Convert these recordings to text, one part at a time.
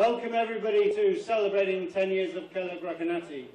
Welcome everybody to celebrating 10 years of Kellogg-Recanati.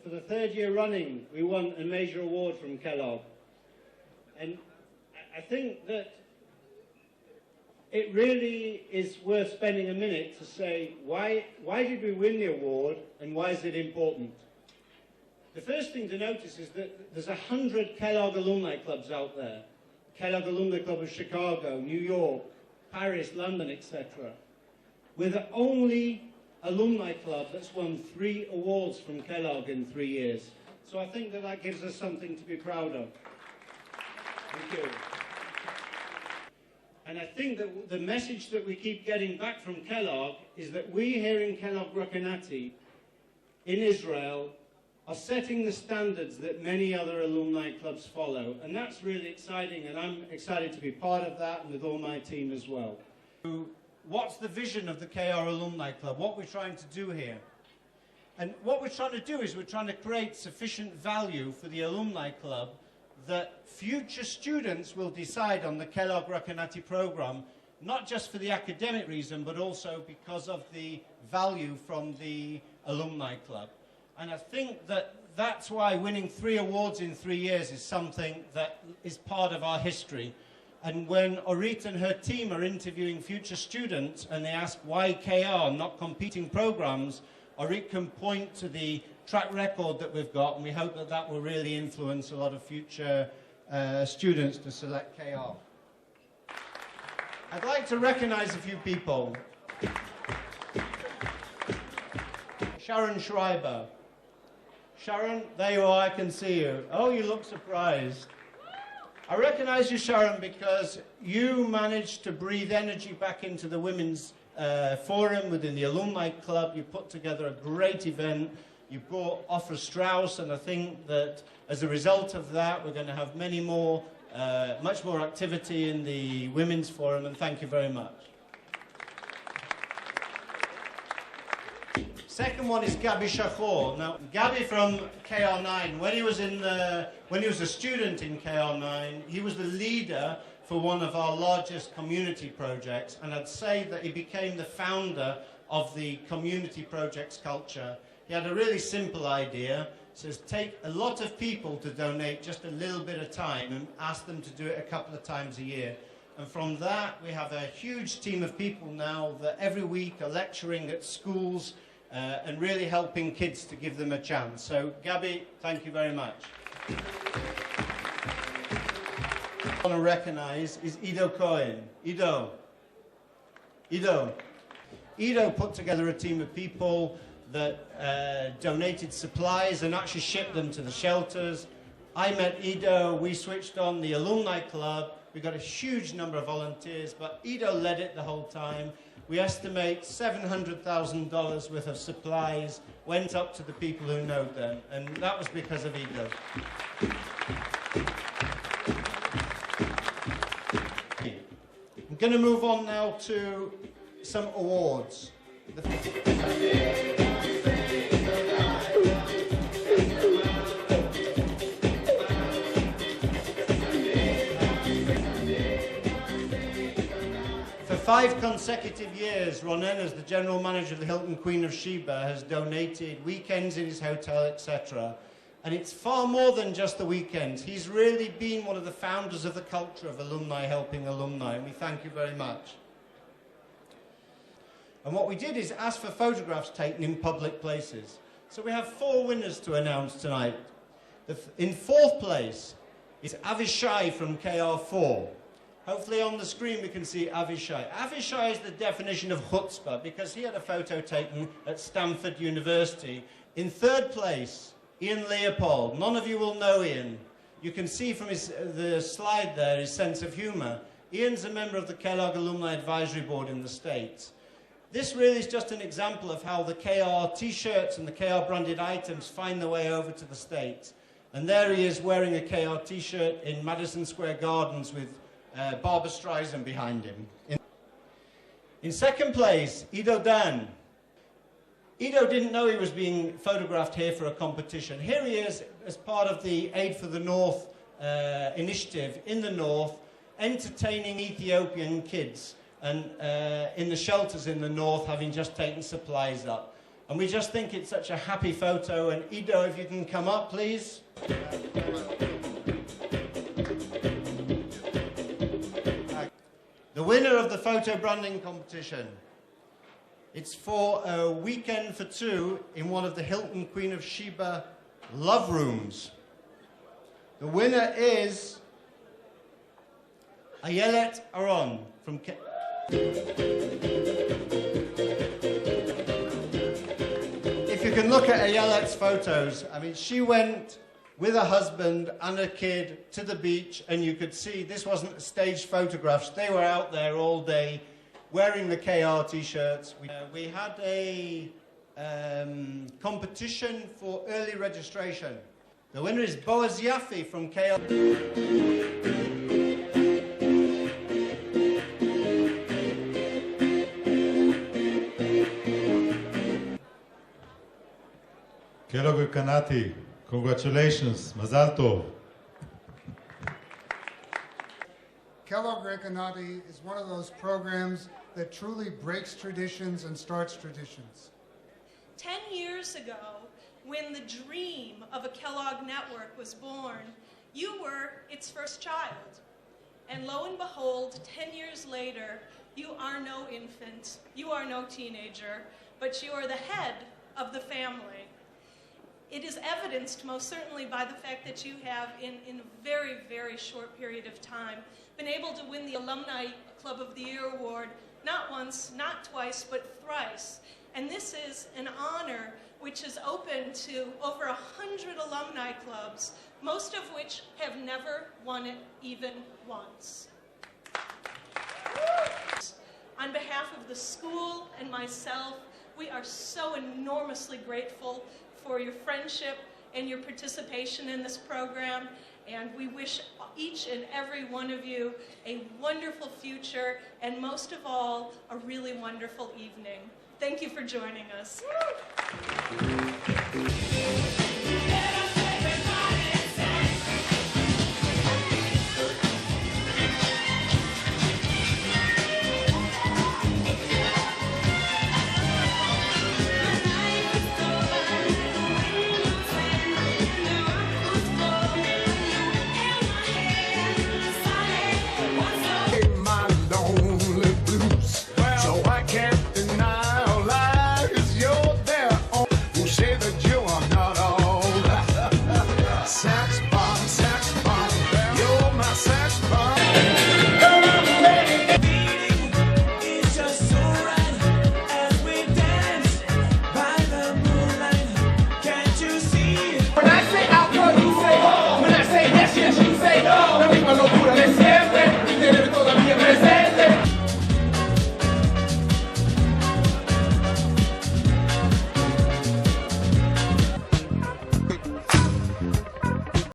For the third year running, we won a major award from Kellogg. And I think that it really is worth spending a minute to say, why did we win the award and why is it important? The first thing to notice is that there's 100 Kellogg alumni clubs out there. Kellogg Alumni Club of Chicago, New York, Paris, London, etc. We're the only alumni club that's won 3 awards from Kellogg in 3 years. So I think that that gives us something to be proud of. Thank you. And I think that the message that we keep getting back from Kellogg is that we here in Kellogg-Recanati in Israel are setting the standards that many other alumni clubs follow. And that's really exciting, and I'm excited to be part of that and with all my team as well. What's the vision of the KR Alumni Club? What we're trying to do here? And what we're trying to do is we're trying to create sufficient value for the Alumni Club that future students will decide on the Kellogg-Recanati program, not just for the academic reason, but also because of the value from the Alumni Club. And I think that that's why winning 3 awards in 3 years is something that is part of our history. And when Orit and her team are interviewing future students and they ask why KR, not competing programs, Orit can point to the track record that we've got, and we hope that that will really influence a lot of future students to select KR. I'd like to recognize a few people. Sharon Schreiber. Sharon, there you are, I can see you. Oh, you look surprised. I recognize you, Sharon, because you managed to breathe energy back into the women's forum within the Alumni Club. You put together a great event. You brought Ofra Strauss, and I think that as a result of that, we're going to have many more, much more activity in the women's forum, and thank you very much. Second one is Gabi Shachor. Now, Gabi from KR9, when he was a student in KR9, he was the leader for one of our largest community projects, and I'd say that he became the founder of the community projects culture. He had a really simple idea. It says, take a lot of people to donate just a little bit of time and ask them to do it a couple of times a year. And from that, we have a huge team of people now that every week are lecturing at schools and really helping kids to give them a chance. So, Gabi, thank you very much. I want to recognize is Ido Cohen. Ido put together a team of people that donated supplies and actually shipped them to the shelters. I met Ido, we switched on the Alumni Club, we got a huge number of volunteers, but Ido led it the whole time. We estimate $700,000 worth of supplies went up to the people who know them, and that was because of Ido. I'm going to move on now to some awards. For 5 consecutive years, Ronen, as the general manager of the Hilton Queen of Sheba, has donated weekends in his hotel, etc. And it's far more than just the weekends. He's really been one of the founders of the culture of alumni helping alumni, and we thank you very much. And what we did is ask for photographs taken in public places. So we have 4 winners to announce tonight. In 4th place is Avishai from KR4. Hopefully on the screen we can see Avishai. Avishai is the definition of chutzpah because he had a photo taken at Stanford University. In 3rd place, Ian Leopold. None of you will know Ian. You can see from the slide there his sense of humor. Ian's a member of the Kellogg Alumni Advisory Board in the States. This really is just an example of how the KR t-shirts and the KR branded items find their way over to the States. And there he is wearing a KR t-shirt in Madison Square Gardens with Barbra Streisand behind him. In second place, Ido Dan. Ido didn't know he was being photographed here for a competition. Here he is as part of the Aid for the North initiative in the North, entertaining Ethiopian kids and in the shelters in the North, having just taken supplies up. And we just think it's such a happy photo. And Ido, if you can come up, please. The winner of the photo branding competition. It's for a weekend for two in one of the Hilton Queen of Sheba love rooms. The winner is Ayelet Aron from If you can look at Ayelet's photos, I mean, she went with her husband and a kid to the beach, and you could see this wasn't staged photographs. They were out there all day wearing the KR t-shirts. We had a competition for early registration. The winner is Boaz Yaffe from KR. Kellogg-Recanati, congratulations, Mazal Tov. Kellogg-Recanati is one of those programs that truly breaks traditions and starts traditions. 10 years ago, when the dream of a Kellogg network was born, you were its first child. And lo and behold, 10 years later, you are no infant, you are no teenager, but you are the head of the family. It is evidenced most certainly by the fact that you have, in a very, very short period of time, been able to win the Alumni Club of the Year award not once, not twice, but thrice. And this is an honor which is open to over 100 alumni clubs, most of which have never won it even once. On behalf of the school and myself, we are so enormously grateful for your friendship and your participation in this program, and we wish each and every one of you a wonderful future, and most of all, a really wonderful evening. Thank you for joining us.